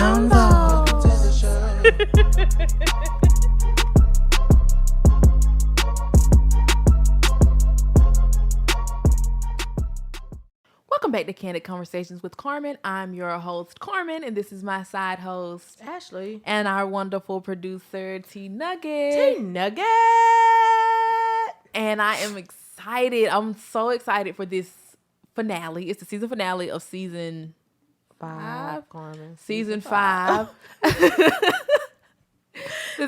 Convo. Welcome back to Candid Conversations with Carmen. I'm your host, Carmen, and this is my side host, Ashley. and our wonderful producer, T-nugget. T-nugget. And I am excited. I'm so excited for this finale. It's the season finale of season 5. Carmen. Season 5. The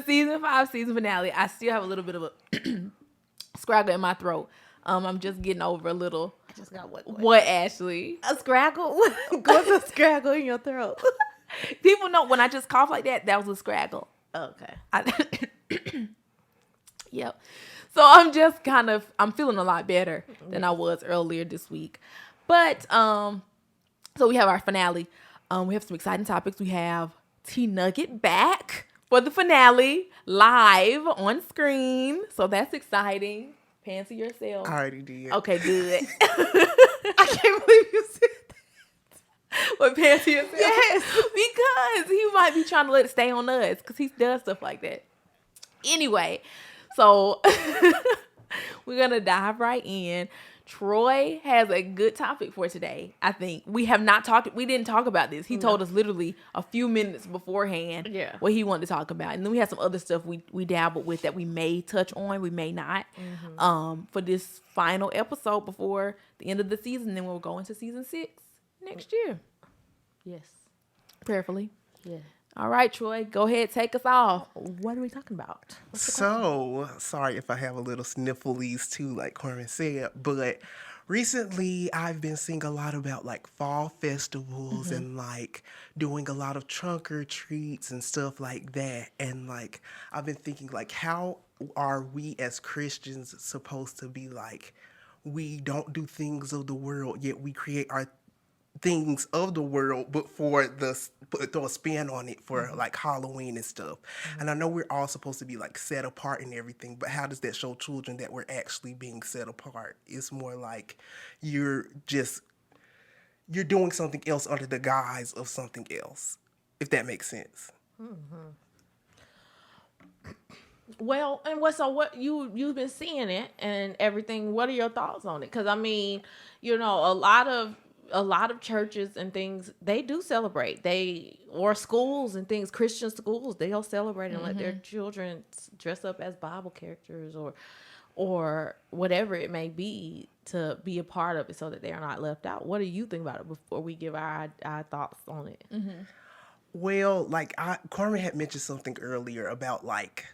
season 5 season finale. I still have a little bit of a scraggle in my throat. I'm just getting over a little. I just got what, Ashley? A scraggle? What's a scraggle in your throat? People know when I just cough like that, that was a scraggle. Okay. Yep. So I'm just I'm feeling a lot better than I was earlier this week. But, so we have our finale. We have some exciting topics. We have T-nugget back for the finale live on screen. So that's exciting. Fancy yourself. I already did. Okay, good. I can't believe you said that. What, fancy yourself? Yes. Because he might be trying to let it stay on us because he does stuff like that. Anyway, so we're going to dive right in. Troy has a good topic for today, I think. We didn't talk about this. He told us literally a few minutes beforehand what he wanted to talk about. And then we had some other stuff we dabbled with that we may touch on, we may not, for this final episode before the end of the season. Then we'll go into season 6 next year. Yes. Prayerfully. Yeah. All right, Troy, go ahead, take us off. What are we talking about? So, sorry if I have a little sniffles too, like Carmen said, but recently I've been seeing a lot about like fall festivals and like doing a lot of trunk or treats and stuff like that. And like, I've been thinking like, how are we as Christians supposed to be like, we don't do things of the world, yet we create our things of the world, but throw a spin on it for like Halloween and stuff. And I know we're all supposed to be like set apart and everything, but how does that show children that we're actually being set apart? It's more like you're doing something else under the guise of something else, if that makes sense. Well, and what you've been seeing it and everything. What are your thoughts on it? Because I mean, you know, a lot of churches and things, they do celebrate. Or schools and things, Christian schools, they'll celebrate and let their children dress up as Bible characters or whatever it may be to be a part of it so that they are not left out. What do you think about it before we give our thoughts on it? Well, like Carmen had mentioned something earlier about like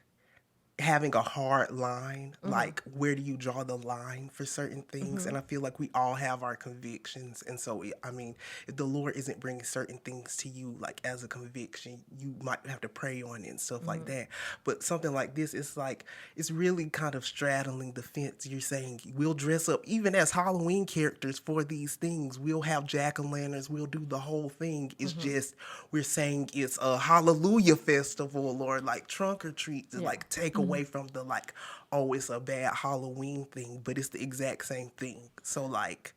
having a hard line, like where do you draw the line for certain things? And I feel like we all have our convictions. And so, I mean, if the Lord isn't bringing certain things to you, like as a conviction, you might have to pray on it and stuff like that. But something like this, it's like, it's really kind of straddling the fence. You're saying we'll dress up even as Halloween characters for these things. We'll have jack-o'-lanterns. We'll do the whole thing. It's just, we're saying it's a hallelujah festival or like trunk or treat to like take away from the like, oh, it's a bad Halloween thing, but it's the exact same thing. So like,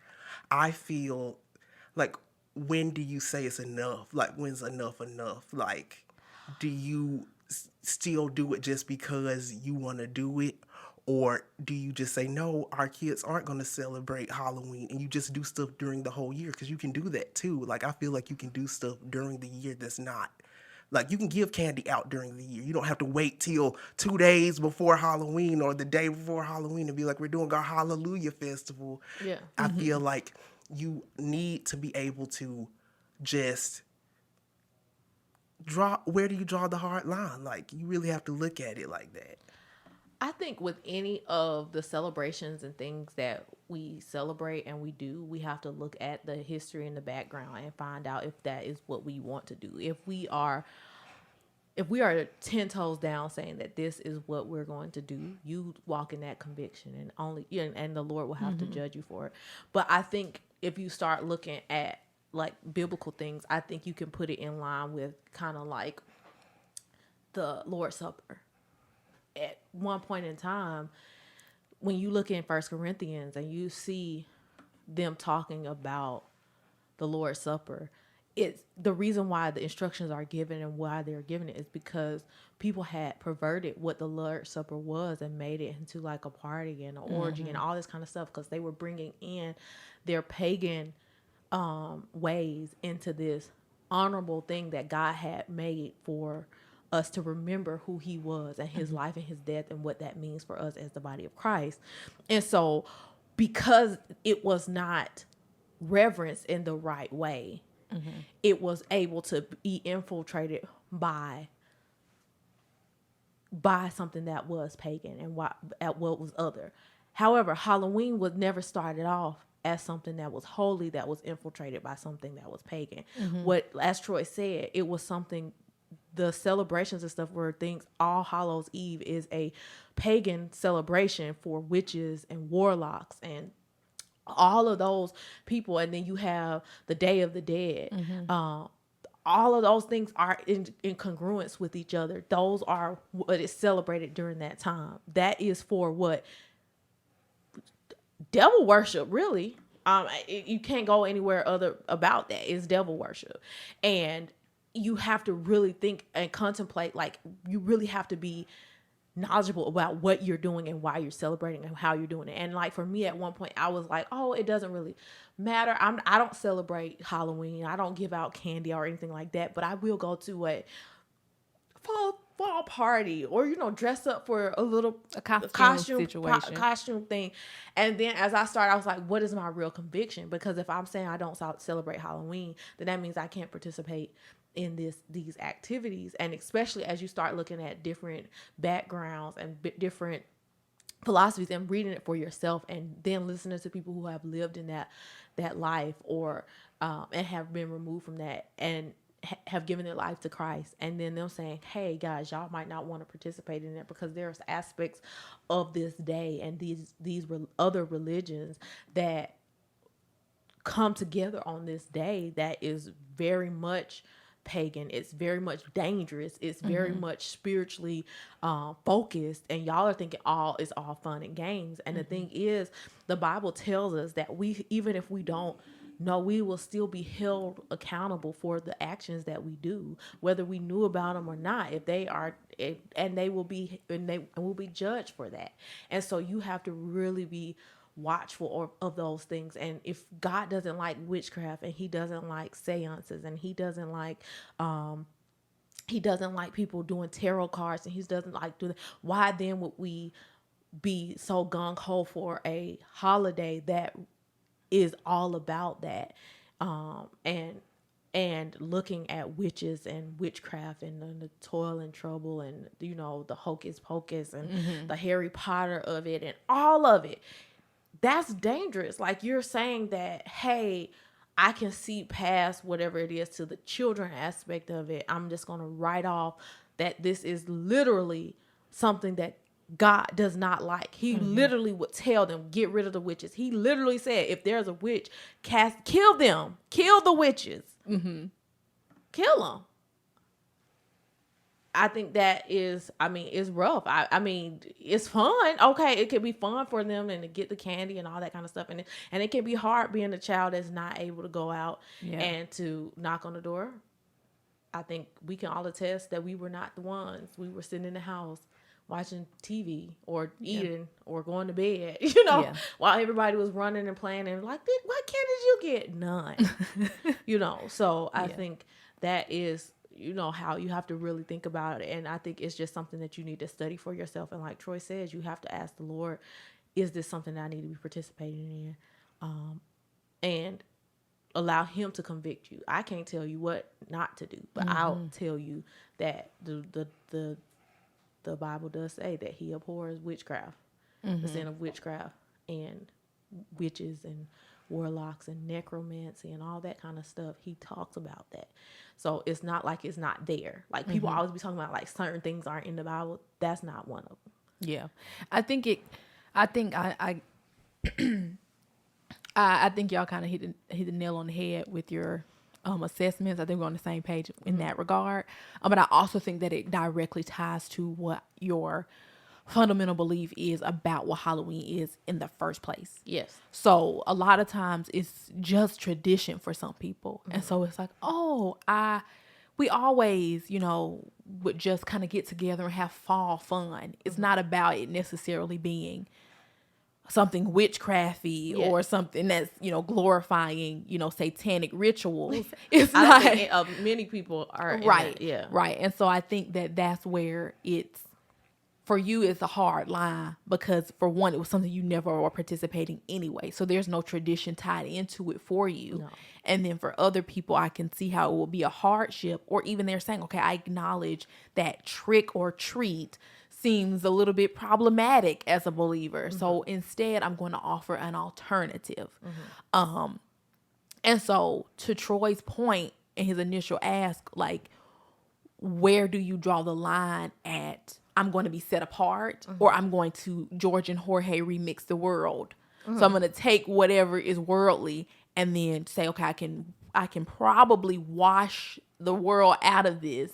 I feel like, when do you say it's enough? Like, when's enough enough? Like, do you still do it just because you want to do it? Or do you just say, no, our kids aren't going to celebrate Halloween, and you just do stuff during the whole year? Because you can do that too. Like, I feel like you can do stuff during the year that's not. Like, you can give candy out during the year. You don't have to wait till 2 days before Halloween or the day before Halloween and be like, we're doing our Hallelujah Festival. Yeah. I feel like you need to be able to just where do you draw the hard line? Like, you really have to look at it like that. I think with any of the celebrations and things that we celebrate and we do, we have to look at the history and the background and find out if that is what we want to do. If we are 10 toes down saying that this is what we're going to do, you walk in that conviction and the Lord will have to judge you for it. But I think if you start looking at like biblical things, I think you can put it in line with kind of like the Lord's Supper. At one point in time, when you look in 1 Corinthians and you see them talking about the Lord's Supper, it's the reason why the instructions are given and why they're given it is because people had perverted what the Lord's Supper was and made it into like a party and an orgy and all this kind of stuff, because they were bringing in their pagan ways into this honorable thing that God had made for us to remember who he was and his life and his death and what that means for us as the body of Christ. And so because it was not reverenced in the right way, it was able to be infiltrated by something that was pagan and what was other. However, Halloween was never started off as something that was holy, that was infiltrated by something that was pagan. What, as Troy said, it was something, the celebrations and stuff were things. All Hallows Eve is a pagan celebration for witches and warlocks and all of those people. And then you have the Day of the Dead. All of those things are in congruence with each other. Those are what is celebrated during that time. That is for what? Devil worship, really. You can't go anywhere other about that. It's devil worship. And you have to really think and contemplate, like, you really have to be knowledgeable about what you're doing and why you're celebrating and how you're doing it. And like for me, at one point I was like, oh, it doesn't really matter. I don't celebrate Halloween. I don't give out candy or anything like that, but I will go to a fall party or, dress up for a costume situation, costume thing. And then as I started, I was like, what is my real conviction? Because if I'm saying I don't celebrate Halloween, then that means I can't participate in these activities. And especially as you start looking at different backgrounds and different philosophies and reading it for yourself, and then listening to people who have lived in that life or and have been removed from that and have given their life to Christ, and then them saying, hey guys, y'all might not want to participate in it because there's aspects of this day and these other religions that come together on this day that is very much pagan. It's very much dangerous. It's very much spiritually focused, and y'all are thinking it's all fun and games. And the thing is, the Bible tells us that even if we don't know, we will still be held accountable for the actions that we do, whether we knew about them or not. And they will be judged for that. And so you have to really be watchful of those things. And if God doesn't like witchcraft, and he doesn't like seances, and he doesn't like people doing tarot cards, and he doesn't like doing, why then would we be so gung-ho for a holiday that is all about that, and looking at witches and witchcraft and the toil and trouble and the hocus pocus and the Harry Potter of it and all of it? That's dangerous. Like, you're saying that, hey, I can see past whatever it is to the children aspect of it. I'm just going to write off that this is literally something that God does not like. He literally would tell them, get rid of the witches. He literally said, if there's a witch, kill them. Kill the witches. Kill them. I think that is, it's rough. I mean, it's fun. Okay, it can be fun for them and to get the candy and all that kind of stuff. And it can be hard being a child that's not able to go out and to knock on the door. I think we can all attest that we were not the ones. We were sitting in the house watching TV or eating or going to bed, while everybody was running and playing and like, what candy did you get? None. So I think that is, how you have to really think about it. And I think it's just something that you need to study for yourself. And like Troy says, you have to ask the Lord, is this something that I need to be participating in? And allow him to convict you. I can't tell you what not to do, but I'll tell you that the Bible does say that he abhors witchcraft, the sin of witchcraft and witches and warlocks and necromancy and all that kind of stuff. He talks about that. So it's not like it's not there. Like, people always be talking about like certain things aren't in the Bible. That's not one of them. Yeah. I think y'all kind of hit the nail on the head with your assessments. I think we're on the same page in that regard. But I also think that it directly ties to what your fundamental belief is about what Halloween is in the first place. Yes. So a lot of times it's just tradition for some people. And so it's like, we always, would just kind of get together and have fall fun. It's not about it necessarily being something witchcrafty or something that's, glorifying, satanic rituals. It's I not. don't think many people are Right. Yeah. Right. And so I think that that's where for you, it's a hard line because, for one, it was something you never were participating anyway. So there's no tradition tied into it for you. No. And then for other people, I can see how it will be a hardship, or even they're saying, okay, I acknowledge that trick or treat seems a little bit problematic as a believer. So instead, I'm going to offer an alternative. And so to Troy's point in his initial ask, like, where do you draw the line at I'm going to be set apart or I'm going to George and Jorge remix the world? So I'm going to take whatever is worldly and then say, okay, I can probably wash the world out of this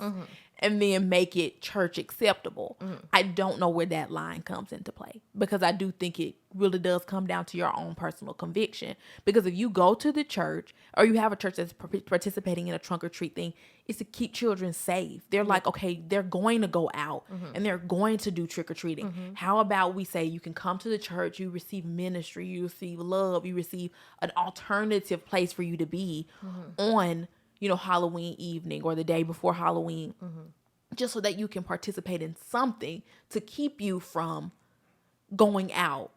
and then make it church acceptable. I don't know where that line comes into play, because I do think it really does come down to your own personal conviction. Because if you go to the church or you have a church that's participating in a trunk or treat thing, it's to keep children safe. They're like, okay, they're going to go out and they're going to do trick or treating. How about we say you can come to the church, you receive ministry, you receive love, you receive an alternative place for you to be on, Halloween evening or the day before Halloween, just so that you can participate in something to keep you from going out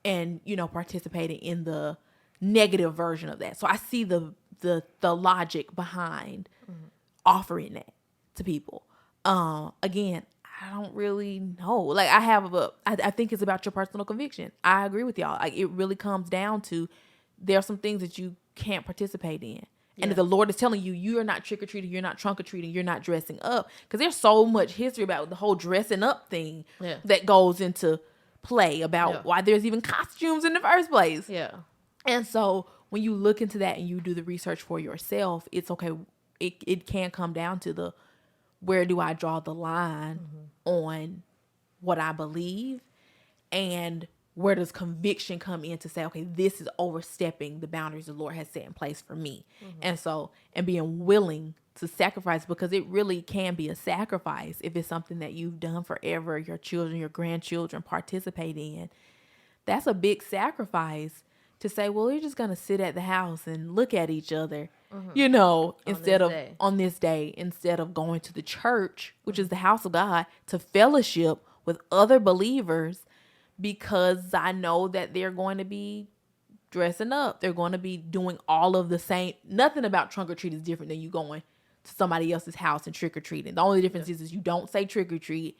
and, participating in the negative version of that. So I see the logic behind offering that to people. Again, I don't really know. Like, I think it's about your personal conviction. I agree with y'all. Like, it really comes down to, there are some things that you can't participate in. And if the Lord is telling you, you are not trick-or-treating, you're not trunk-or-treating, you're not dressing up. Because there's so much history about the whole dressing up thing that goes into play about why there's even costumes in the first place. Yeah. And so when you look into that and you do the research for yourself, it's okay. It can come down to where do I draw the line on what I believe, and where does conviction come in to say, okay, this is overstepping the boundaries the Lord has set in place for me. And being willing to sacrifice, because it really can be a sacrifice if it's something that you've done forever, your children, your grandchildren participate in. That's a big sacrifice to say, well, we're just going to sit at the house and look at each other, instead of on this day, instead of going to the church, which is the house of God, to fellowship with other believers, because I know that they're going to be dressing up. They're going to be doing all of the same. Nothing about trunk or treat is different than you going to somebody else's house and trick or treating. The only difference is you don't say trick or treat,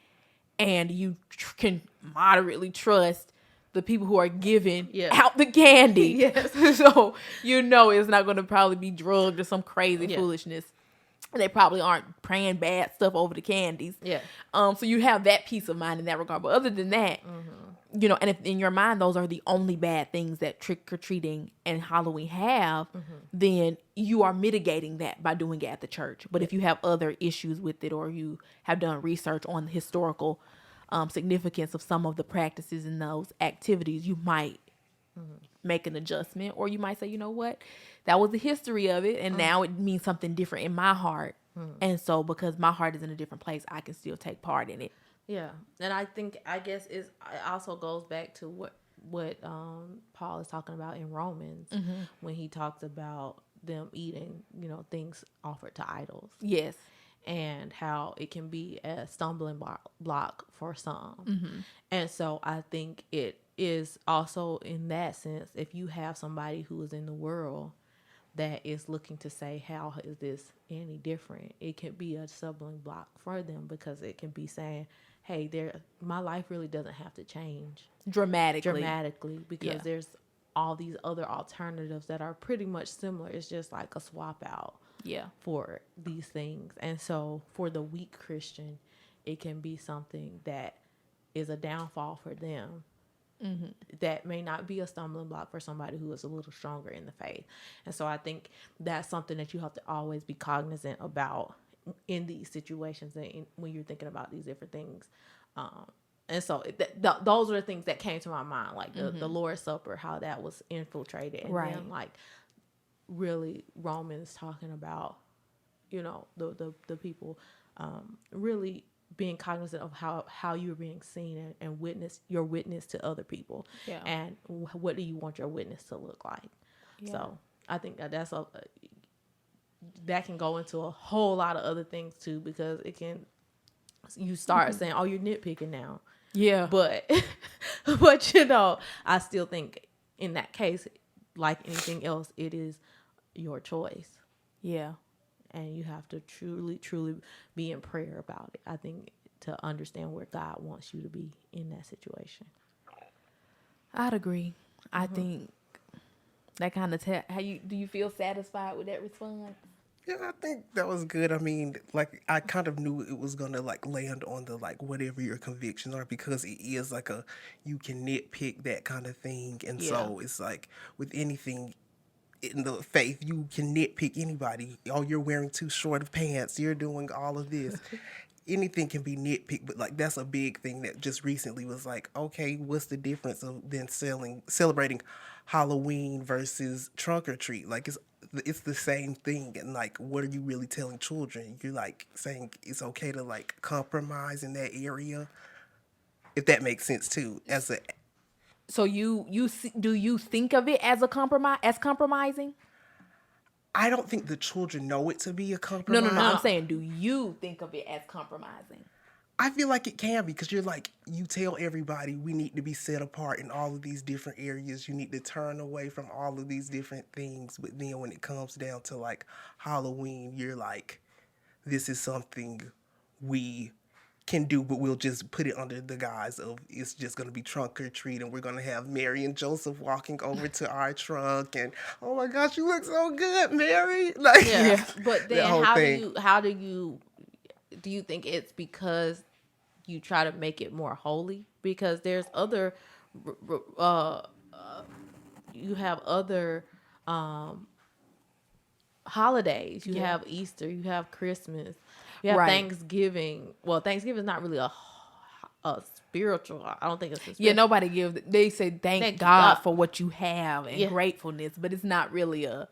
and you can moderately trust the people who are giving out the candy. So it's not going to probably be drugged or some crazy foolishness. They probably aren't praying bad stuff over the candies. So you have that peace of mind in that regard. But other than that, and if in your mind those are the only bad things that trick-or-treating and Halloween have, then you are mitigating that by doing it at the church. But if you have other issues with it, or you have done research on the historical significance of some of the practices in those activities, you might make an adjustment, or you might say, you know what, that was the history of it, and now it means something different in my heart. And so because my heart is in a different place, I can still take part in it. Yeah. And I guess it also goes back to what Paul is talking about in Romans, when he talks about them eating, things offered to idols. Yes. And how it can be a stumbling block for some. And so I think it is also in that sense, if you have somebody who is in the world that is looking to say, how is this any different? It can be a stumbling block for them, because it can be saying, hey, my life really doesn't have to change dramatically, because there's all these other alternatives that are pretty much similar. It's just like a swap out for these things. And so for the weak Christian, it can be something that is a downfall for them. That may not be a stumbling block for somebody who is a little stronger in the faith. And so I think that's something that you have to always be cognizant about in these situations, and when you're thinking about these different things. And so those are the things that came to my mind, like the Lord's Supper, how that was infiltrated. And then like really Romans talking about, you know, the people really being cognizant of how you're being seen and your witness to other people. Yeah. And what do you want your witness to look like? Yeah. So I think that can go into a whole lot of other things too, because you start saying, oh, you're nitpicking now. Yeah. But you know, I still think in that case, like anything else, it is your choice. Yeah. And you have to truly, truly be in prayer about it, I think, to understand where God wants you to be in that situation. I'd agree. I think that kind of do you feel satisfied with that response? Yeah, I think that was good. I mean, like, I kind of knew it was going to, like, land on the, like, whatever your convictions are, because it is, like, you can nitpick that kind of thing. And so it's, like, with anything in the faith, you can nitpick anybody. Oh, you're wearing too short of pants. You're doing all of this. Anything can be nitpicked, but, like, that's a big thing that just recently was like, okay, what's the difference of then celebrating Halloween versus trunk or treat? Like, it's the same thing. And, like, what are you really telling children? You're, like, saying it's okay to, like, compromise in that area, if that makes sense too. So do you think of it as compromising? I don't think the children know it to be a compromise. No. I'm saying, do you think of it as compromising? I feel like it can be, because you tell everybody we need to be set apart in all of these different areas. You need to turn away from all of these different things. But then when it comes down to, like, Halloween, you're like, this is something we can do, but we'll just put it under the guise of it's just going to be trunk or treat, and we're going to have Mary and Joseph walking over to our trunk, and oh my gosh, you look so good, Mary. Like, yeah. But then how do you think it's because you try to make it more holy? Because there's other you have other holidays. You have Easter, you have Christmas, you have Thanksgiving. Well, Thanksgiving is not really a spiritual. I don't think it's a spiritual. Yeah, nobody gives. They say thank God for what you have and gratefulness, but it's not really a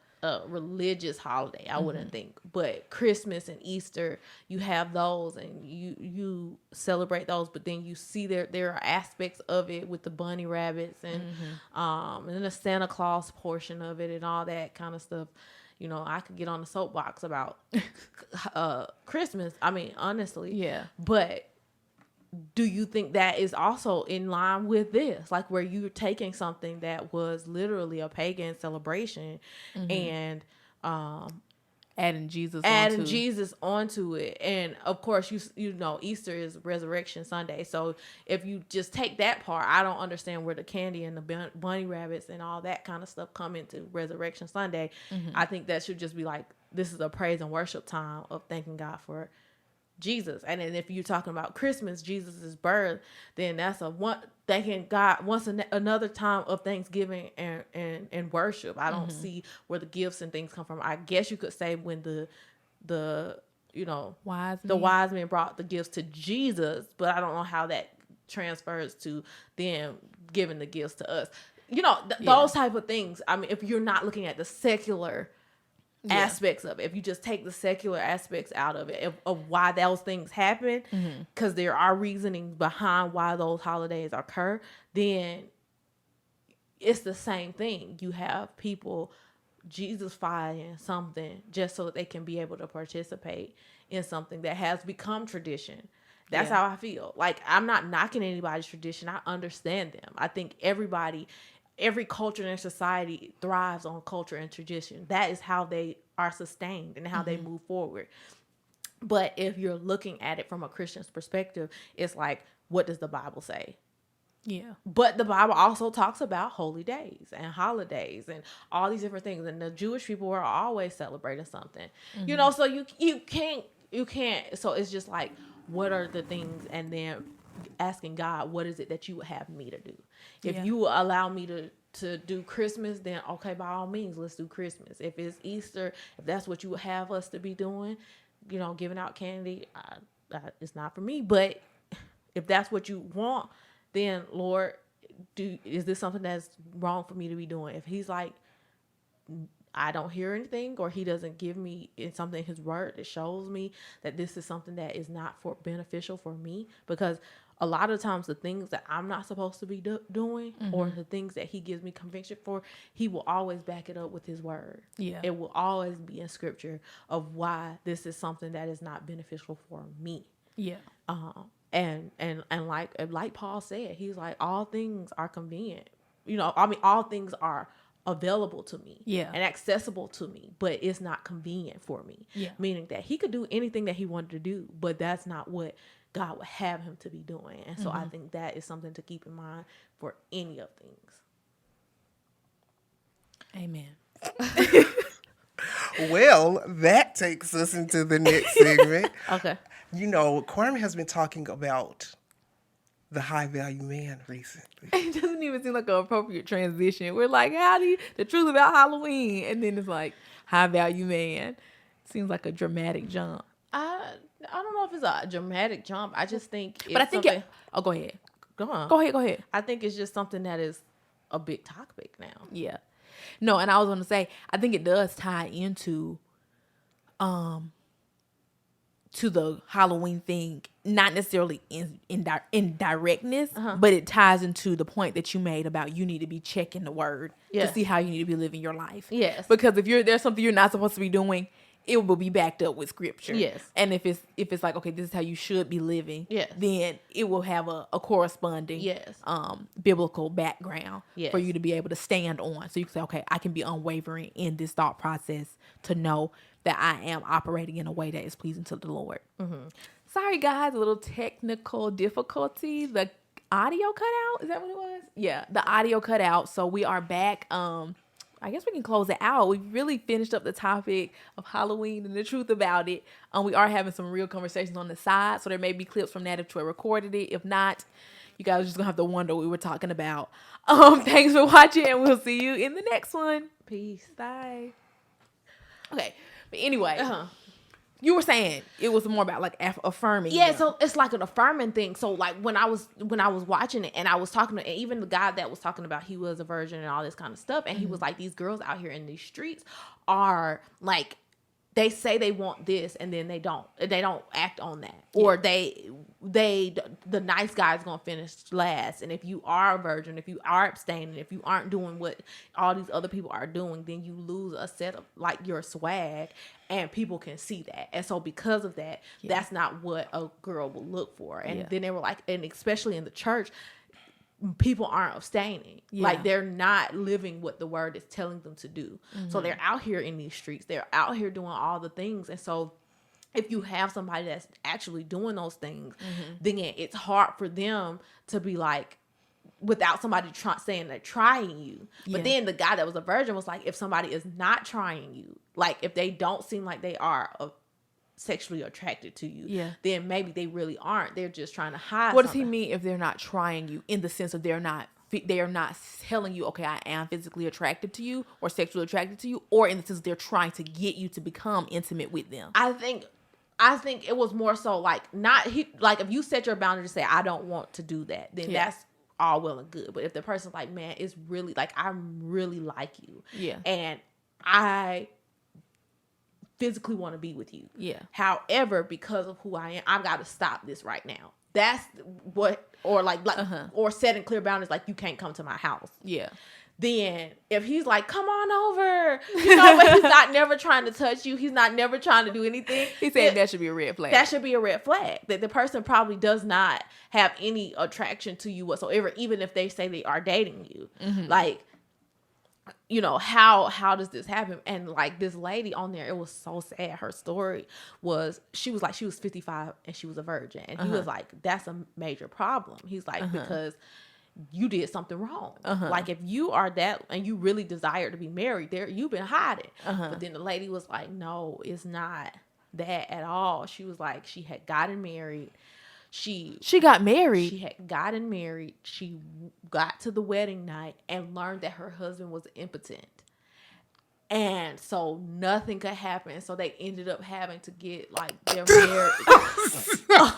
religious holiday, I wouldn't think. But Christmas and Easter, you have those, and you celebrate those. But then you see there are aspects of it with the bunny rabbits and then the Santa Claus portion of it and all that kind of stuff. You know, I could get on the soapbox about Christmas. I mean, honestly. Yeah. But do you think that is also in line with this? Like, where you're taking something that was literally a pagan celebration and adding Jesus onto it. And of course, you know, Easter is Resurrection Sunday. So if you just take that part, I don't understand where the candy and the bunny rabbits and all that kind of stuff come into Resurrection Sunday. I think that should just be like, this is a praise and worship time of thanking God for Jesus. And then if you're talking about Christmas, Jesus' birth, then that's thanking God another time of Thanksgiving and worship. I don't see where the gifts and things come from. I guess you could say when the wise men brought the gifts to Jesus, but I don't know how that transfers to them giving the gifts to us. You know, those type of things. I mean, if you're not looking at the secular aspects of it, if you just take the secular aspects out of it, of why those things happen, because there are reasonings behind why those holidays occur, then it's the same thing. You have people Jesus-fying something just so that they can be able to participate in something that has become tradition. That's how I feel. Like, I'm not knocking anybody's tradition. I understand them. I think every culture in society thrives on culture and tradition. That is how they are sustained and how they move forward. But if you're looking at it from a Christian's perspective, it's like, what does the Bible say? Yeah. But the Bible also talks about holy days and holidays and all these different things. And the Jewish people are always celebrating something. You know, so you can't. So it's just like, what are the things? And then asking God, what is it that you would have me to do? If you allow me to do Christmas, then okay, by all means, let's do Christmas. If it's Easter, if that's what you would have us to be doing, you know, giving out candy, it's not for me. But If that's what you want, then Lord, is this something that's wrong for me to be doing? If he's like, I don't hear anything, or he doesn't give me something in his word that shows me that this is something that is not beneficial for me, because a lot of times the things that I'm not supposed to be doing, or the things that he gives me conviction for, he will always back it up with his word. Yeah. It will always be in scripture of why this is something that is not beneficial for me. Yeah. And like Paul said, he's like, all things are convenient. All things are available to me, and accessible to me, but it's not convenient for me. Meaning that he could do anything that he wanted to do, but that's not what God would have him to be doing. And so I think that is something to keep in mind for any of things. Amen. Well, that takes us into the next segment. Okay. Carmen has been talking about the high value man recently. It doesn't even seem like an appropriate transition. We're like, the truth about Halloween, and then it's like high value man. Seems like a dramatic jump. I don't know if it's a dramatic jump. I just think But I think go ahead. Go on. Go ahead. I think it's just something that is a big topic now. Yeah. No, and I was going to say, I think it does tie into to the Halloween thing, not necessarily in directness, but it ties into the point that you made about you need to be checking the word to see how you need to be living your life. Yes. Because if there's something you're not supposed to be doing, it will be backed up with scripture. Yes. And if it's like, okay, this is how you should be living, then it will have a corresponding biblical background for you to be able to stand on. So you can say, okay, I can be unwavering in this thought process to know that I am operating in a way that is pleasing to the Lord. Sorry, guys, a little technical difficulty. The audio cut out. Is that what it was? Yeah, the audio cut out. So we are back. I guess we can close it out. We really finished up the topic of Halloween and the truth about it. We are having some real conversations on the side, so there may be clips from that if Troy recorded it. If not, you guys are just gonna have to wonder what we were talking about. Thanks for watching, and we'll see you in the next one. Peace. Bye. Okay, but anyway, you were saying it was more about like affirming. Yeah, so it's like an affirming thing. So like when I was watching it, and I was talking to, and even the guy that was talking about he was a virgin and all this kind of stuff, and he was like, these girls out here in these streets are like, they say they want this, and then they don't act on that, or the nice guy's gonna finish last. And if you are a virgin, if you are abstaining, if you aren't doing what all these other people are doing, then you lose a set of like your swag, and people can see that. And so because of that, that's not what a girl will look for. And then they were like, and especially in the church, people aren't abstaining. Like they're not living what the word is telling them to do. So they're out here in these streets. They're out here doing all the things. And so if you have somebody that's actually doing those things, then it's hard for them to be like, without somebody saying they're trying you. But then the guy that was a virgin was like, if somebody is not trying you, like if they don't seem like they are sexually attracted to you, then maybe they really aren't. They're just trying to hide. What does he mean if they're not trying you, in the sense of they are not telling you, okay, I am physically attracted to you or sexually attracted to you, or in the sense they're trying to get you to become intimate with them? I think it was more so like, like if you set your boundary to say, I don't want to do that, then that's all well and good. But if the person's like, man, it's really like, I really like you, and I physically want to be with you, however, because of who I am, I've got to stop this right now. That's what, or like or setting clear boundaries, like you can't come to my house. Then if he's like, come on over, but he's not never trying to touch you, he's not never trying to do anything, he said that should be a red flag. That should be a red flag, that the person probably does not have any attraction to you whatsoever, even if they say they are dating you. Like, how does this happen? And like this lady on there, it was so sad. Her story was, she was 55 and she was a virgin. And he was like, that's a major problem. He's like, because you did something wrong. Like if you are that and you really desire to be married, you've been hiding. But then the lady was like, no, it's not that at all. She was like, she had gotten married. She got married. She had gotten married. She got to the wedding night and learned that her husband was impotent. And so nothing could happen. So they ended up having to get like their marriage. Oh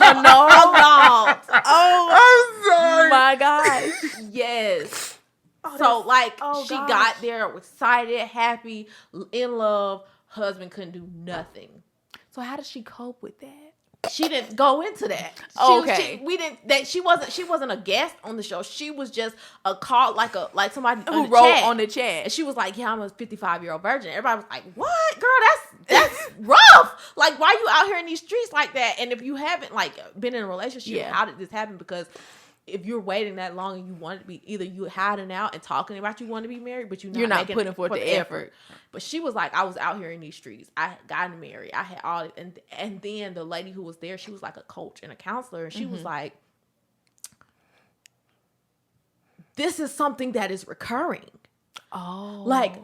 Like, Oh, she gosh. got there excited, happy, in love. Husband couldn't do nothing. So how does she cope with that? She didn't go into that. Okay. She wasn't a guest on the show. She was just a call, like somebody Who wrote on the chat. And she was like, yeah, I'm a 55-year-old virgin. Everybody was like, what? Girl, that's rough. Like, why you out here in these streets like that? And if you haven't, like, been in a relationship, how did this happen? Because if you're waiting that long and you want to be, either you hiding out and talking about you want to be married, but you're not putting forth the effort. But she was like, I was out here in these streets. I got married. I had all, and then the lady who was there, she was like a coach and a counselor, and she was like, this is something that is recurring. Oh, Like,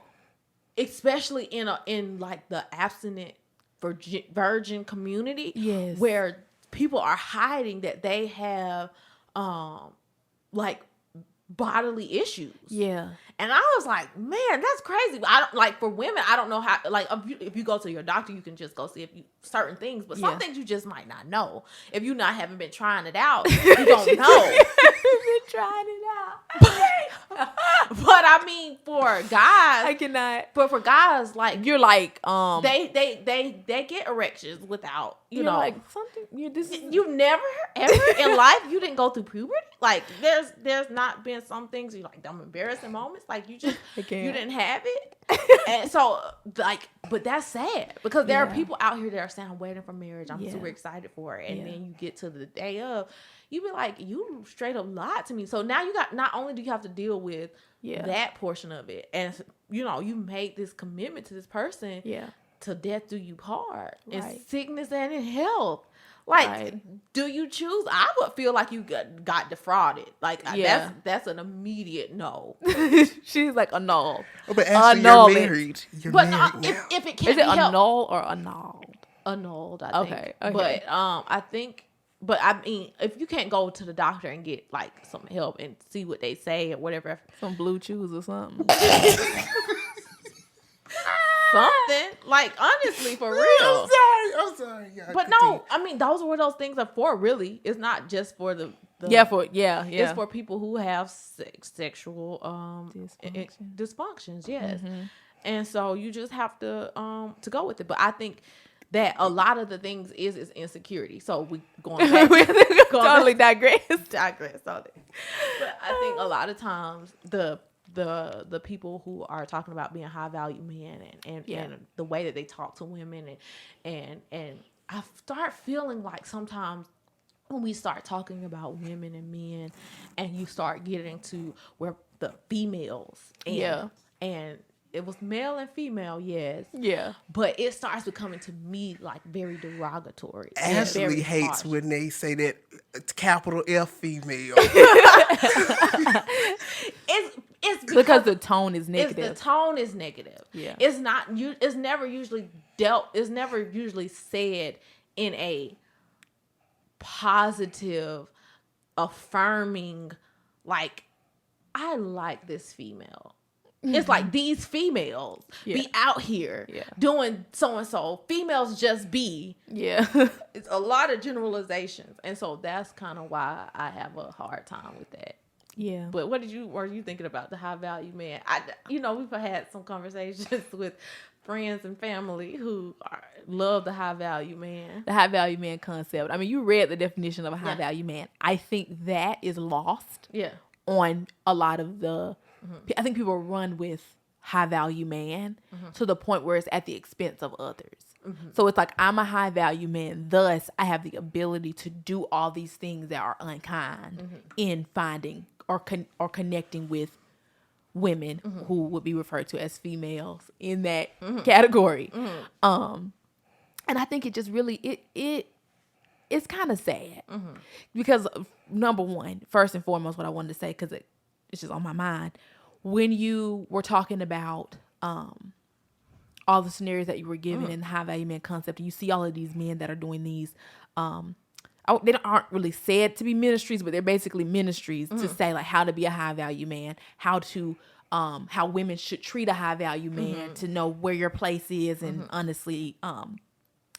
especially in like the abstinent virgin community, yes, where people are hiding that they have like bodily issues. Yeah. And I was like, man, that's crazy. I don't, like, for women, I don't know how, like, if you go to your doctor, you can just go see if you certain things, but some things you just might not know. If you haven't been trying it out, you don't know. Been trying it out. But I mean, for guys, I cannot. but for guys, like, You're like, they get erections without, you know, like something. you never ever in life, you didn't go through puberty. Like, there's not been some things you like, them embarrassing moments. Like, you didn't have it. And so, like, but that's sad, because there are people out here that are saying, I'm waiting for marriage. I'm super excited for it. And then you get to the day of, you be like, you straight up lied to me. So now you got, not only do you have to deal with that portion of it, and, you know, you made this commitment to this person to death do you part, in sickness and in health. Like, do you choose? I would feel like you got defrauded. Like, that's an immediate no. She's like, annul. Oh, but actually, you're married. You're married now. If it can't Is it be helped, annul or annulled? annulled, I think. Okay. But I think, but I mean, if you can't go to the doctor and get like some help and see what they say or whatever, Some blue chews or something. something, like, honestly, for real. I'm sorry. Yeah, But no, I mean, those are what those things are for, really. It's not just for the it's for people who have sexual dysfunctions, yes. And so you just have to go with it. But I think that a lot of the things is insecurity. So we going back totally digress on it. But I think a lot of times the people who are talking about being high value men and the way that they talk to women and I start feeling like sometimes when we start talking about women and men and you start getting to where the females and it was male and female, yes. Yeah. But it starts becoming, to me, like, very derogatory. Ashley hates when they say that it's capital F female. It's because the tone is negative. The tone is negative. Yeah. It's not. It's never usually It's never usually said in a positive, affirming, like, I like this female. It's like, these females be out here doing so-and-so. Females just be. Yeah. It's a lot of generalizations. And so that's kind of why I have a hard time with that. Yeah. But what were you thinking about the high value man? We've had some conversations with friends and family who love the high value man. The high value man concept. I mean, you read the definition of a high value man. I think that is lost on a lot of the... I think people run with high value man to the point where it's at the expense of others. So it's like, I'm a high value man, thus I have the ability to do all these things that are unkind in finding or connecting with women who would be referred to as females in that category. And I think it just really it's kind of sad because, number one, first and foremost, what I wanted to say, because it's just on my mind, when you were talking about all the scenarios that you were given in the high value man concept, and you see all of these men that are doing these, they aren't really said to be ministries, but they're basically ministries to say, like, how to be a high value man, how women should treat a high value man, to know where your place is, and honestly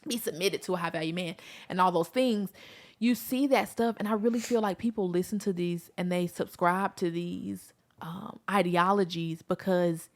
be submitted to a high value man, and all those things. You see that stuff, and I really feel like people listen to these and they subscribe to these ideologies because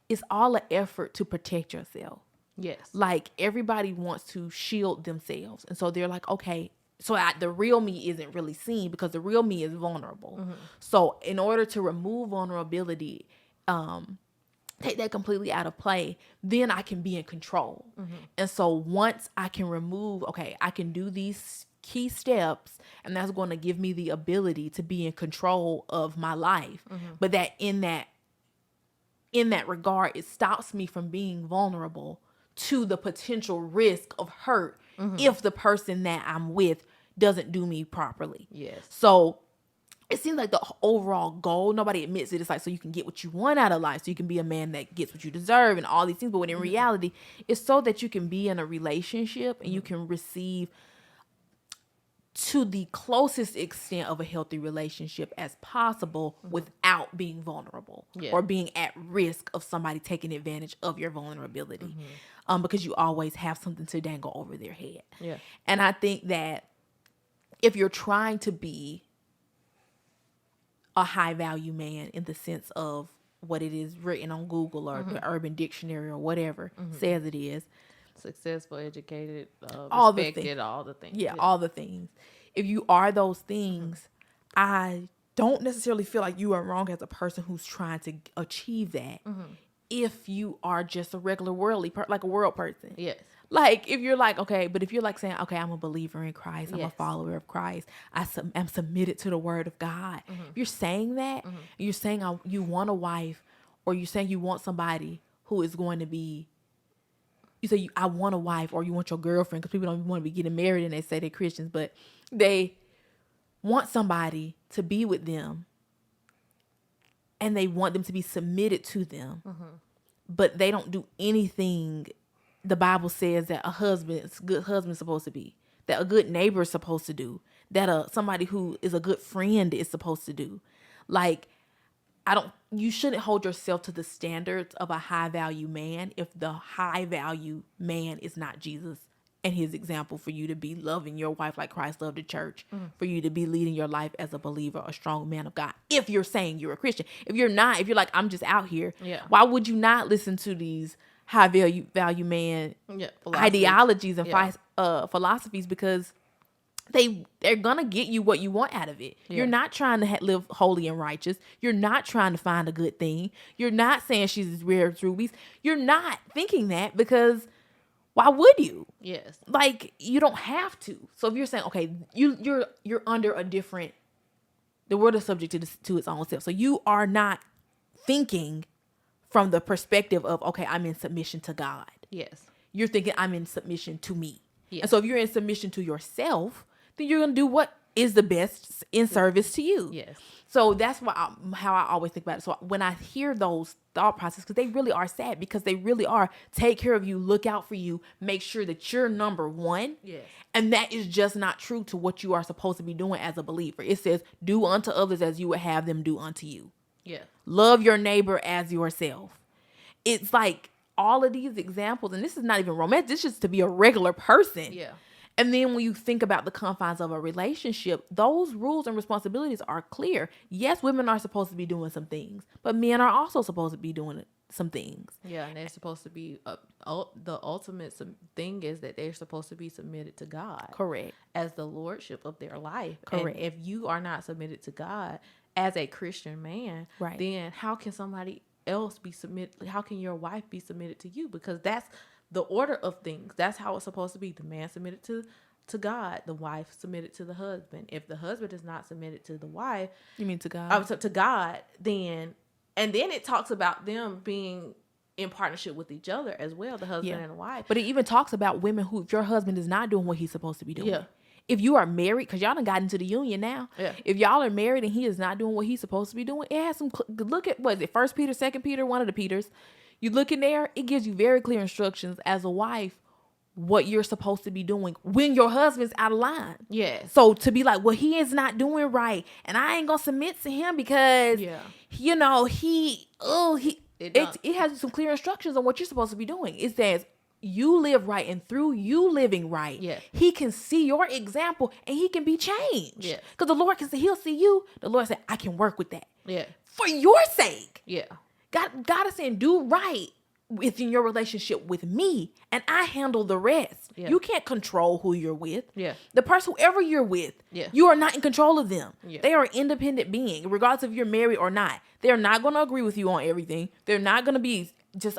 it's all an effort to protect yourself. Yes. Like everybody wants to shield themselves. And so they're like, okay, so the real me isn't really seen because the real me is vulnerable. Mm-hmm. So in order to remove vulnerability, take that completely out of play, then I can be in control. Mm-hmm. And so once I can remove, okay, I can do these key steps and that's going to give me the ability to be in control of my life. Mm-hmm. But that in that regard, it stops me from being vulnerable to the potential risk of hurt if the person that I'm with doesn't do me properly. Yes. So it seems like the overall goal, nobody admits it, it's like so you can get what you want out of life, so you can be a man that gets what you deserve and all these things. But when in reality, it's so that you can be in a relationship and you can receive to the closest extent of a healthy relationship as possible without being vulnerable or being at risk of somebody taking advantage of your vulnerability. Because you always have something to dangle over their head. Yeah. And I think that if you're trying to be a high value man in the sense of what it is written on Google or the Urban Dictionary or whatever says it is, successful, educated, all respected, all the things. Yeah, all the things. If you are those things, I don't necessarily feel like you are wrong as a person who's trying to achieve that. If you are just a regular worldly, like a world person. Yes. Like if you're like, okay, but if you're like saying, okay, I'm a believer in Christ, I'm a follower of Christ, I'm submitted to the word of God. If you're saying that, you're saying you want a wife, or you're saying you want somebody who is going to be, you say, I want a wife, or you want your girlfriend, because people don't want to be getting married and they say they're Christians, but they want somebody to be with them and they want them to be submitted to them, but they don't do anything the Bible says that a good husband is supposed to be, that a good neighbor is supposed to do, that somebody who is a good friend is supposed to do. Like, you shouldn't hold yourself to the standards of a high value man if the high value man is not Jesus and his example for you to be loving your wife like Christ loved the church, for you to be leading your life as a believer, a strong man of God. If you're saying you're a Christian, if you're not, if you're like, I'm just out here, why would you not listen to these high value man ideologies and philosophies? Because they're gonna get you what you want out of it. You're not trying to live holy and righteous. You're not trying to find a good thing. You're not saying she's as rare as rubies. You're not thinking that, because why would you? Yes. Like, you don't have to. So if you're saying, okay, you're under a different, the world is subject to its own self. So you are not thinking from the perspective of, okay, I'm in submission to God. Yes. You're thinking I'm in submission to me. Yes. And so if you're in submission to yourself, then you're going to do what is the best in service to you. Yes. So that's how I always think about it. So when I hear those thought processes, because they really are sad, because they really are take care of you, look out for you, make sure that you're number one. Yes. And that is just not true to what you are supposed to be doing as a believer. It says, do unto others as you would have them do unto you. Yeah. Love your neighbor as yourself. It's like all of these examples, and this is not even romantic, this is just to be a regular person. Yeah. And then when you think about the confines of a relationship, those rules and responsibilities are clear. Yes, women are supposed to be doing some things, but men are also supposed to be doing some things. Yeah, and they're supposed to be, the ultimate thing is that they're supposed to be submitted to God. Correct. As the lordship of their life. Correct. And if you are not submitted to God as a Christian man, right, then how can somebody else be submitted? How can your wife be submitted to you? Because that's the order of things. That's how it's supposed to be. The man submitted to God, the wife submitted to the husband. If the husband is not submitted to the wife, you mean to God? To God, then it talks about them being in partnership with each other as well, the husband and the wife. But it even talks about women who, if your husband is not doing what he's supposed to be doing. Yeah. If you are married, because y'all done got into the union now. Yeah. If y'all are married and he is not doing what he's supposed to be doing, it has some, look at, what is it, 1 Peter, 2 Peter, one of the Peters. You look in there, it gives you very clear instructions as a wife what you're supposed to be doing when your husband's out of line. Yes. So to be like, well, he is not doing right, and I ain't gonna submit to him because, you know, it has some clear instructions on what you're supposed to be doing. It says you live right and through you living right, Yeah. he can see your example and he can be changed. Yeah. Because the Lord can say, he'll see you. The Lord said, I can work with that. Yeah. For your sake. Yeah. God is saying, do right within your relationship with me, and I handle the rest. Yeah. You can't control who you're with. Yeah. The person, whoever you're with, Yeah. you are not in control of them. Yeah. They are an independent being, regardless if you're married or not. They're not going to agree with you on everything. They're not going to be just,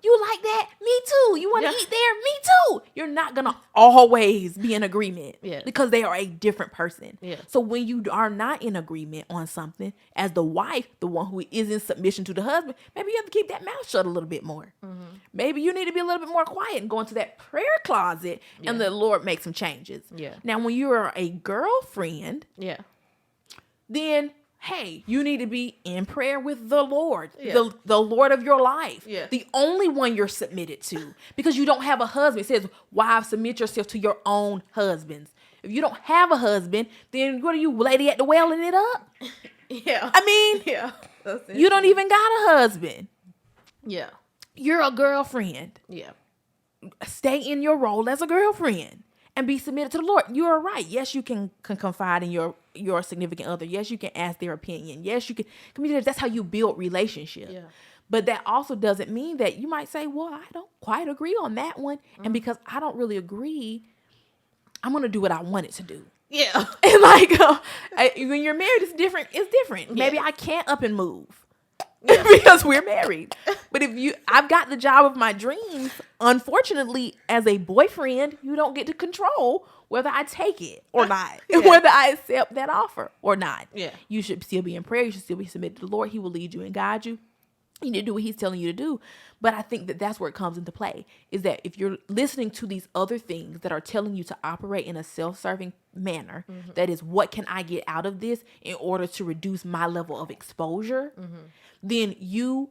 you like that? Me too. You want to eat there? Me too. You're not going to always be in agreement because they are a different person. Yeah. So when you are not in agreement on something, as the wife, the one who is in submission to the husband, maybe you have to keep that mouth shut a little bit more. Mm-hmm. Maybe you need to be a little bit more quiet and go into that prayer closet and the Lord make some changes. Yeah. Now, when you are a girlfriend, then hey, you need to be in prayer with the Lord, the Lord of your life, the only one you're submitted to, because you don't have a husband. It says, wives, submit yourself to your own husbands. If you don't have a husband, then what are you, lady at the welling it up? Yeah. I mean, you don't even got a husband. Yeah. You're a girlfriend. Yeah. Stay in your role as a girlfriend and be submitted to the Lord. You are right. Yes, you can confide in your significant other. Yes, you can ask their opinion. Yes, you can communicate. That's how you build relationship. Yeah. But that also doesn't mean that you might say, well, I don't quite agree on that one. And because I don't really agree, I'm going to do what I want it to do. Yeah. And like, when you're married, it's different. It's different. Yeah. Maybe I can't up and move. Because we're married. But I've got the job of my dreams. Unfortunately, as a boyfriend, you don't get to control whether I take it or not, whether I accept that offer or not. Yeah. You should still be in prayer. You should still be submitted to the Lord. He will lead you and guide you. You need to do what he's telling you to do. But I think that that's where it comes into play, is that if you're listening to these other things that are telling you to operate in a self-serving manner, that is, what can I get out of this in order to reduce my level of exposure, then you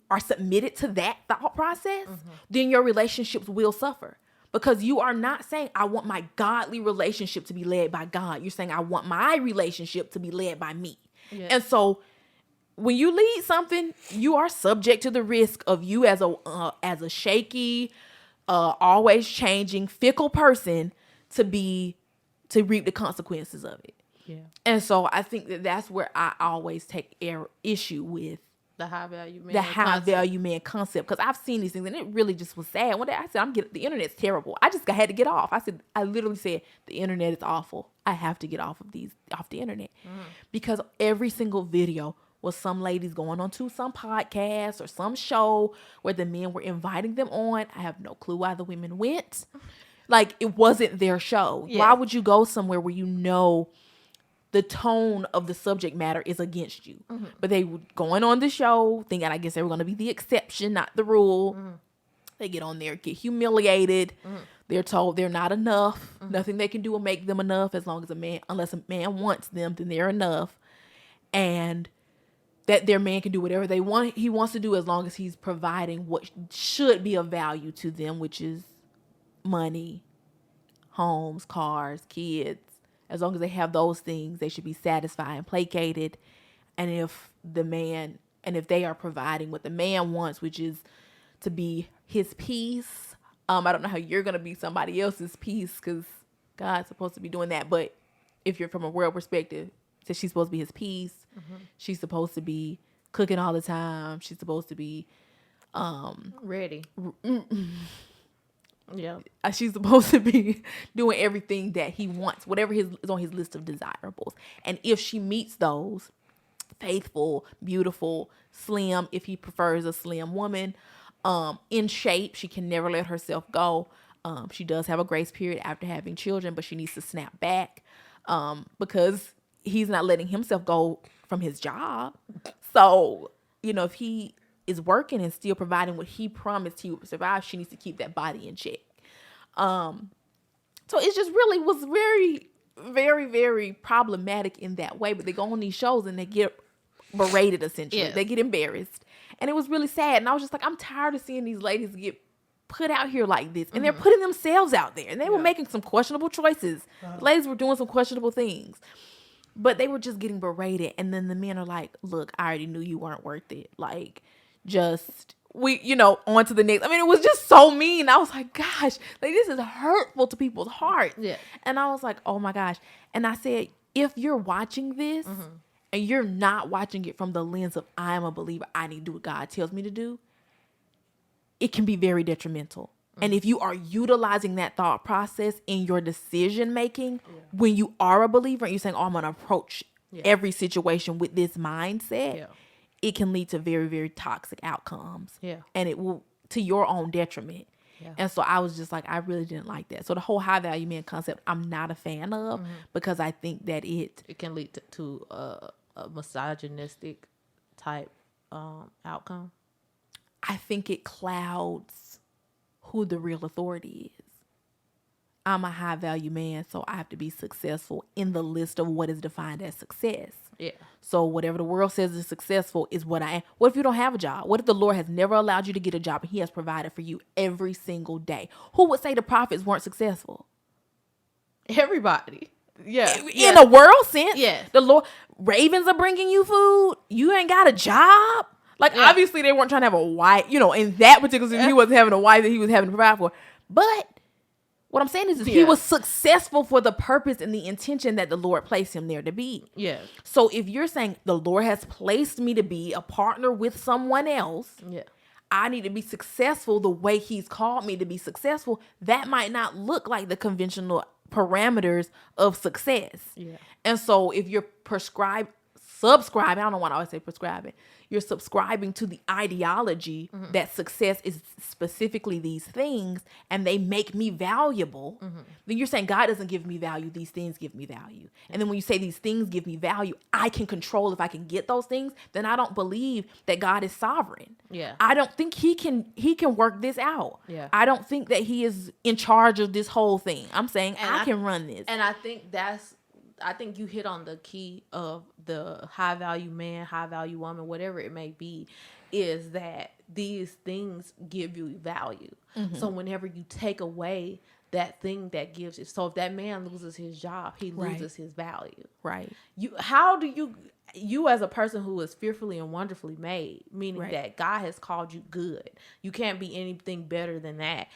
are submitted to that thought process, then your relationships will suffer. Because you are not saying, I want my godly relationship to be led by God. You're saying, I want my relationship to be led by me. Yeah. And so when you lead something, you are subject to the risk of you as a shaky, always changing, fickle person to reap the consequences of it. Yeah. And so I think that that's where I always take issue with the high value man concept. Because I've seen these things and it really just was sad. One day I said, the internet's terrible. I had to get off. I literally said, the internet is awful. I have to get off the internet. Because every single video was some ladies going on to some podcast or some show where the men were inviting them on. I have no clue why the women went. Like, it wasn't their show. Yeah. Why would you go somewhere where you know the tone of the subject matter is against you? But they were going on the show thinking, I guess they were going to be the exception, not the rule. They get on there, get humiliated. They're told they're not enough. Nothing they can do will make them enough unless a man wants them, then they're enough. And that their man can do whatever he wants to do, as long as he's providing what should be of value to them, which is money, homes, cars, kids. As long as they have those things, they should be satisfied and placated. And if they are providing what the man wants, which is to be his peace, I don't know how you're going to be somebody else's peace, because God's supposed to be doing that. But if you're from a world perspective, so she's supposed to be his peace. She's supposed to be cooking all the time. She's supposed to be ready. Yeah. She's supposed to be doing everything that he wants, whatever is on his list of desirables. And if she meets those, faithful, beautiful, slim, if he prefers a slim woman, in shape, she can never let herself go. She does have a grace period after having children, but she needs to snap back because he's not letting himself go from his job. So, if he is working and still providing what he promised he would survive, she needs to keep that body in check. So it just really was very, very, very problematic in that way. But they go on these shows and they get berated, essentially. Yeah. They get embarrassed. And it was really sad. And I was just like, I'm tired of seeing these ladies get put out here like this. And they're putting themselves out there. And they were making some questionable choices. The ladies were doing some questionable things. But they were just getting berated. And then the men are like, look, I already knew you weren't worth it. Like, just on to the next. I mean, it was just so mean. I was like, gosh, like this is hurtful to people's hearts. Yeah. And I was like, oh my gosh. And I said, if you're watching this and you're not watching it from the lens of I am a believer, I need to do what God tells me to do, it can be very detrimental. And if you are utilizing that thought process in your decision making, when you are a believer and you're saying, oh, I'm going to approach every situation with this mindset, it can lead to very, very toxic outcomes. Yeah. And it will to your own detriment. Yeah. And so I was just like, I really didn't like that. So the whole high value man concept, I'm not a fan of because I think that it can lead to a misogynistic type outcome. I think it clouds who the real authority is. I'm a high value man, so I have to be successful in the list of what is defined as success. Yeah. So whatever the world says is successful is what I am. What if you don't have a job? What if the Lord has never allowed you to get a job and he has provided for you every single day? Who would say the prophets weren't successful? Everybody. Yeah. In a world sense. Yeah. The Lord, ravens are bringing you food. You ain't got a job. Like, obviously, they weren't trying to have a wife, in that particular situation, he wasn't having a wife that he was having to provide for. But what I'm saying is he was successful for the purpose and the intention that the Lord placed him there to be. Yeah. So if you're saying the Lord has placed me to be a partner with someone else, I need to be successful the way he's called me to be successful, that might not look like the conventional parameters of success. Yeah. And so if you're subscribing, I don't know why I always say prescribing. You're subscribing to the ideology that success is specifically these things and they make me valuable. Then you're saying God doesn't give me value. These things give me value. And then when you say these things give me value, I can control if I can get those things, then I don't believe that God is sovereign. Yeah. I don't think he can work this out. Yeah. I don't think that he is in charge of this whole thing. I'm saying I can run this. And I think you hit on the key of the high value man, high value woman, whatever it may be, is that these things give you value. So whenever you take away that thing that gives it, so if that man loses his job, he loses his value. Right. How do you as a person who is fearfully and wonderfully made, meaning that God has called you good, you can't be anything better than that.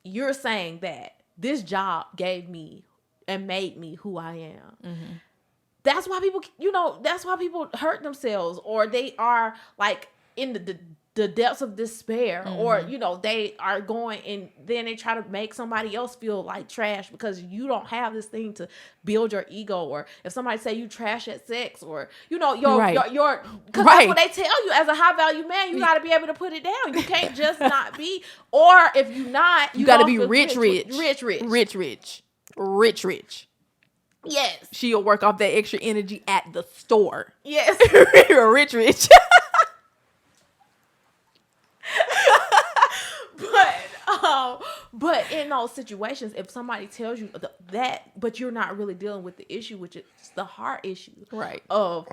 You're saying that this job gave me and made me who I am. That's why people hurt themselves, or they are like in the depths of despair, or they are going and then they try to make somebody else feel like trash because you don't have this thing to build your ego, or if somebody say you trash at sex, or your because that's what they tell you as a high value man, you got to be able to put it down. You can't just not be, or if you not, you got to be rich. Yes. She'll work off that extra energy at the store. Yes. rich. But in those situations, if somebody tells you that, but you're not really dealing with the issue, which is the heart issue, right, of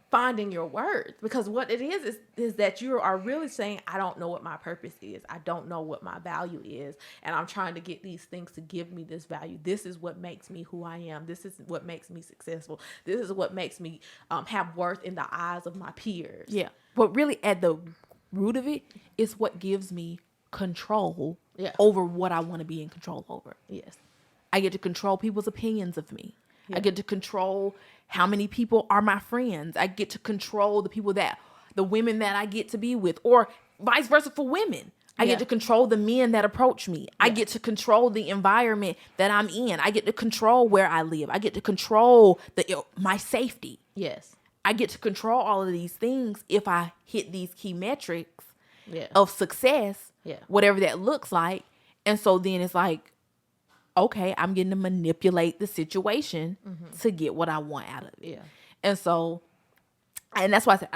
finding your worth, because what it is that you are really saying, I don't know what my purpose is. I don't know what my value is. And I'm trying to get these things to give me this value. This is what makes me who I am. This is what makes me successful. This is what makes me have worth in the eyes of my peers. Yeah. But really at the root of it is what gives me control over what I want to be in control over. Yes. I get to control people's opinions of me. Yeah. I get to control how many people are my friends. I get to control the women that I get to be with, or vice versa for women. I get to control the men that approach me. I get to control the environment that I'm in. I get to control where I live. I get to control my safety. Yes. I get to control all of these things if I hit these key metrics of success, whatever that looks like. And so then it's like, okay, I'm getting to manipulate the situation to get what I want out of it. Yeah. And so, and that's why I said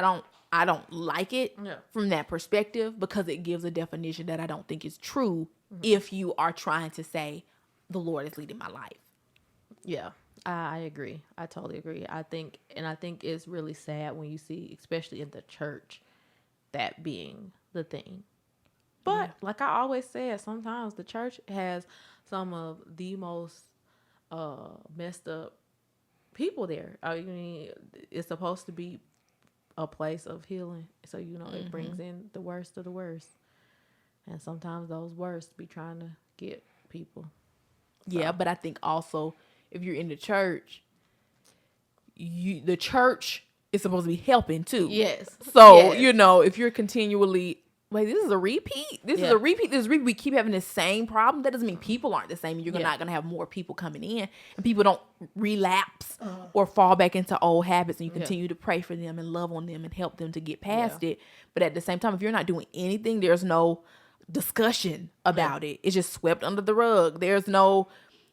I don't like it from that perspective, because it gives a definition that I don't think is true if you are trying to say the Lord is leading my life. Yeah, I agree. I totally agree. I think it's really sad when you see, especially in the church, that being the thing. But like I always said, sometimes the church has some of the most messed up people there. I mean, it's supposed to be a place of healing. So, it brings in the worst of the worst. And sometimes those worst be trying to get people. Yeah, but I think also if you're in the church, the church is supposed to be helping too. Yes. So, Yes. if you're continually, like, this is a repeat. This is a repeat. We keep having the same problem. That doesn't mean people aren't the same. You're not going to have more people coming in, and people don't relapse or fall back into old habits, and you continue to pray for them and love on them and help them to get past it. But at the same time, if you're not doing anything, there's no discussion about it. It's just swept under the rug. There's no,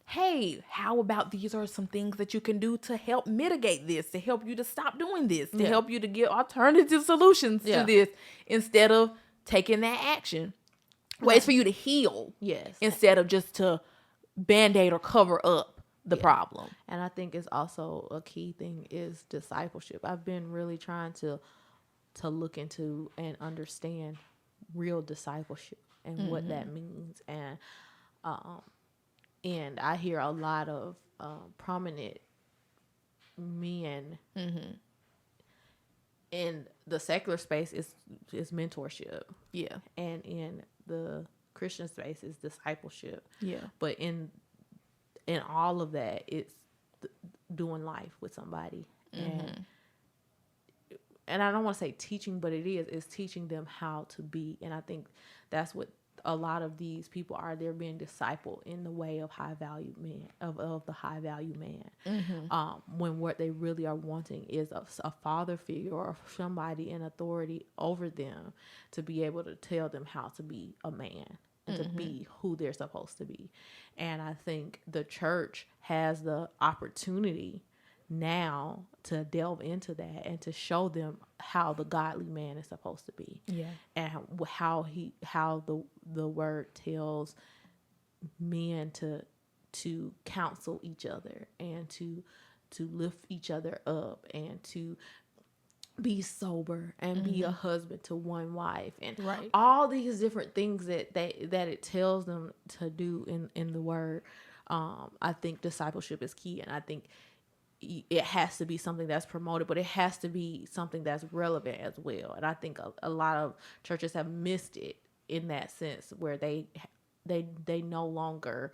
hey, how about these are some things that you can do to help mitigate this, to help you to stop doing this, to help you to get alternative solutions to this, instead of taking that action. Ways for you to heal. Yes. Instead of just to band-aid or cover up the problem. And I think it's also a key thing is discipleship. I've been really trying to look into and understand real discipleship and what that means. And I hear a lot of prominent men in the secular space is mentorship. Yeah. And in the Christian space is discipleship. Yeah. But in all of that, it's doing life with somebody. And I don't want to say teaching, but it's teaching them how to be. And I think that's what a lot of these people are. They're being discipled in the way of high value men, of the high value man. When what they really are wanting is a father figure or somebody in authority over them to be able to tell them how to be a man and to be who they're supposed to be. And I think the church has the opportunity now to delve into that and to show them how the godly man is supposed to be. Yeah. And how the word tells men to counsel each other and to lift each other up and to be sober and be a husband to one wife and all these different things that it tells them to do in the word. I think discipleship is key, and I think it has to be something that's promoted, but it has to be something that's relevant as well. And I think a lot of churches have missed it in that sense, where they no longer,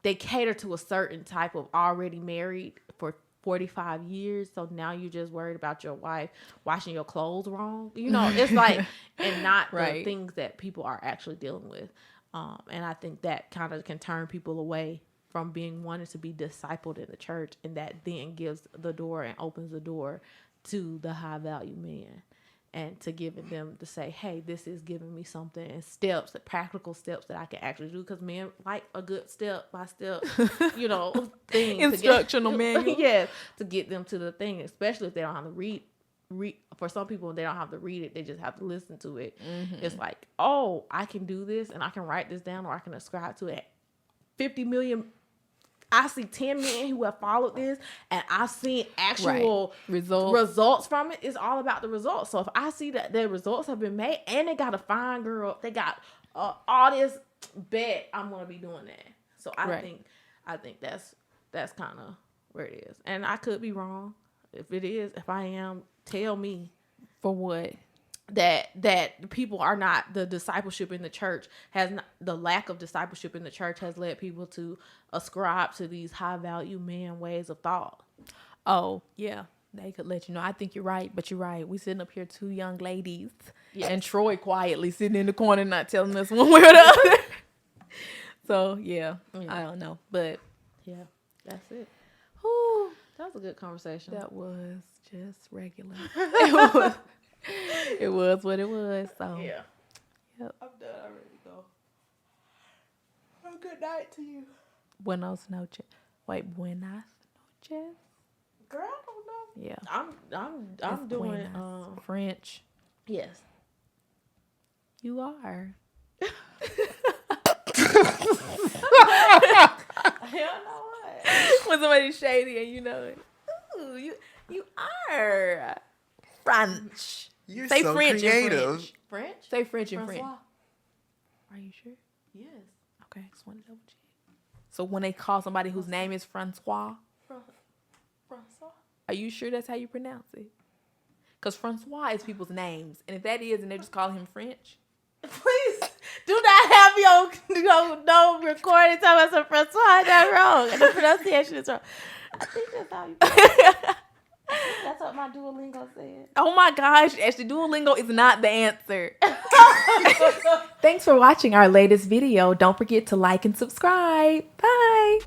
they cater to a certain type of already married for 45 years. So now you're just worried about your wife washing your clothes wrong. It's like, and not the things that people are actually dealing with. And I think that kind of can turn people away from being wanted to be discipled in the church, and that then gives the door and opens the door to the high value man, and to giving them to say, hey, this is giving me something and steps, the practical steps that I can actually do, because men like a good step by step, thing, instructional manual. Yeah, to get them to the thing, especially if they don't have to read. For some people, they don't have to read it; they just have to listen to it. It's like, oh, I can do this, and I can write this down, or I can ascribe to it. 50 million. I see 10 men who have followed this, and I've seen actual results from it. It's all about the results. So if I see that the results have been made, and they got a fine girl, they got all this, bet I'm gonna be doing that. So I think that's kind of where it is, and I could be wrong. If I am, tell me. For what? That people are not, the discipleship in the church has not, the lack of discipleship in the church has led people to ascribe to these high value man ways of thought. Oh yeah, they could let you know. I think you're right, but you're right. We sitting up here, two young ladies, and Troy quietly sitting in the corner, not telling us one way or the other. So yeah, I don't know, but yeah, that's it. Whew. That was a good conversation. That was just regular. It was what it was. So yeah. Yep. I'm done. I'm ready to go. Have a good night to you. Buenos noches. Wait, buenas noches? Girl, I don't know. Yeah. I'm doing French. Yes. You are. Hell no what? When somebody's shady and you know it. Ooh, you are French. You're Say so French creative. French? Say French and Francois. French. Are you sure? Yes. Okay, just want to double check. So when they call somebody whose name is Francois, Francois. are you sure that's how you pronounce it? Because Francois is people's names. And if that is, and they're just calling him French. Please do not have your no recording talking about some Francois. That's wrong. And the pronunciation is wrong. I think that's how you that's what my Duolingo said. Oh my gosh, Ashley, Duolingo is not the answer. Thanks for watching our latest video. Don't forget to like and subscribe. Bye.